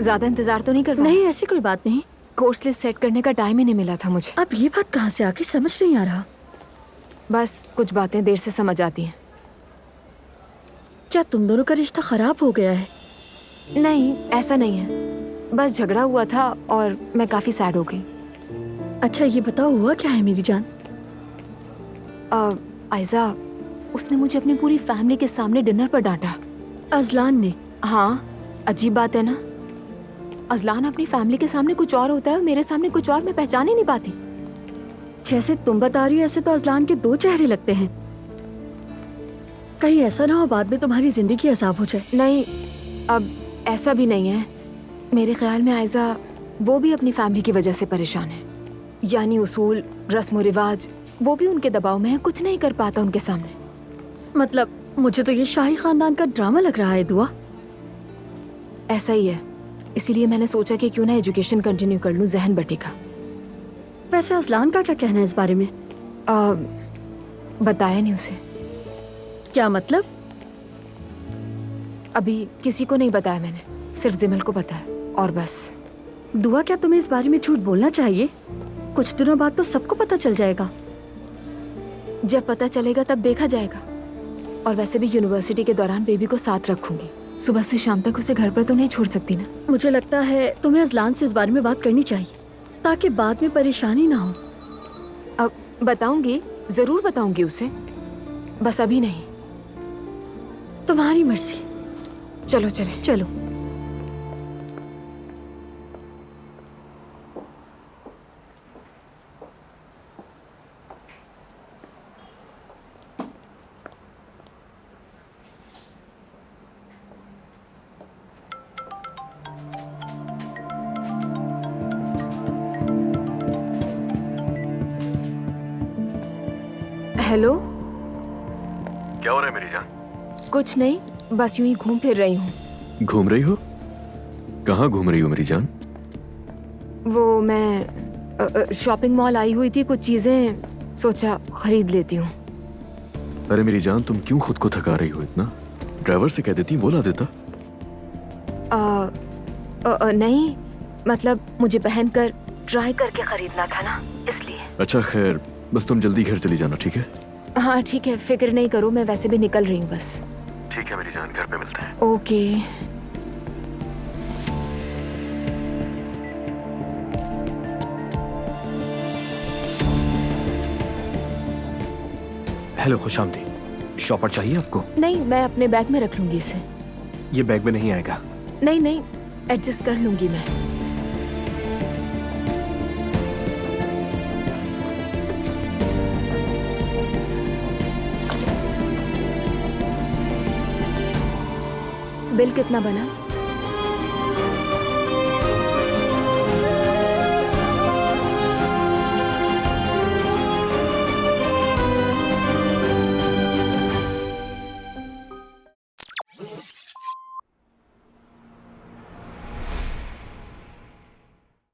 ज्यादा इंतजार तो नहीं करवाया? नहीं, ऐसी कोई बात नहीं। कोर्स लिस्ट सेट करने का टाइम ही नहीं मिला था मुझे। अब ये बात कहाँ से आके समझ नहीं आ रहा। बस कुछ बातें देर से समझ आती हैं। क्या तुम दोनों का रिश्ता खराब हो गया है? नहीं, ऐसा नहीं है, बस झगड़ा हुआ था और मैं काफी सैड हो गई। अच्छा ये बताओ हुआ क्या है मेरी जान? आयजा, उसने मुझे अपनी पूरी फैमिली के सामने डिनर पर डांटा। अजलान ने? हाँ, अजीब बात है ना। अजलान अपनी फैमिली के सामने कुछ और होता है, मेरे सामने कुछ और, मैं पहचान ही नहीं पाती। जैसे तुम बता रही हो ऐसे तो अजलान के दो चेहरे लगते हैं। कहीं ऐसा ना हो बाद में तुम्हारी जिंदगी अजाब हो जाए। नहीं, अब ऐसा भी नहीं है। मेरे ख्याल में आयजा वो भी अपनी फैमिली की वजह से परेशान है। यानी उसूल, रस्म रिवाज, वो भी उनके दबाव में है, कुछ नहीं कर पाता उनके सामने। मतलब मुझे तो ये शाही खानदान का ड्रामा लग रहा है दुआ। ऐसा ही है, इसीलिए मैंने सोचा कि क्यों ना एजुकेशन कंटिन्यू कर लूं, जहन बटेगा। वैसे अजलान का क्या कहना है इस बारे में? बताया नहीं उसे। क्या मतलब? अभी किसी को नहीं बताया मैंने, सिर्फ जिमल को पता है और बस। दुआ क्या तुम्हें इस बारे में झूठ बोलना चाहिए? कुछ दिनों बाद तो सबको पता चल जाएगा। जब पता चलेगा तब देखा जाएगा। और वैसे भी यूनिवर्सिटी के दौरान बेबी को साथ रखूंगी। सुबह से शाम तक उसे घर पर तो नहीं छोड़ सकती ना। मुझे लगता है तुम्हें अजलान से इस बारे में बात करनी चाहिए ताकि बाद में परेशानी ना हो। अब बताऊंगी, जरूर बताऊंगी उसे, बस अभी नहीं। तुम्हारी मर्जी। चलो चले। चलो। हेलो। क्या हो रहा है मेरी जान? कुछ नहीं, बस यूं ही घूम फिर रही हूँ। घूम रही हो? कहाँ घूम रही हो मेरी जान? वो मैं शॉपिंग मॉल आई हुई थी, कुछ चीजें सोचा खरीद लेती हूँ। अरे मेरी जान, तुम क्यों खुद को थका रही हो इतना? ड्राइवर से कह देती, वो ला देता। नहीं, मतलब मुझे पहनकर ट्राई करके खरीदना था ना, इसलिए। अच्छा खैर, बस तुम जल्दी घर चली जाना, ठीक है? हाँ ठीक है, फिक्र नहीं करो, मैं वैसे भी निकल रही हूँ बस। ठीक है मेरी जान, घर पे मिलते हैं। ओके। हेलो खुशामदी, शॉपर चाहिए आपको? नहीं, मैं अपने बैग में रख लूंगी इसे। ये बैग में नहीं आएगा। नहीं नहीं, एडजस्ट कर लूंगी मैं। बिल कितना बना?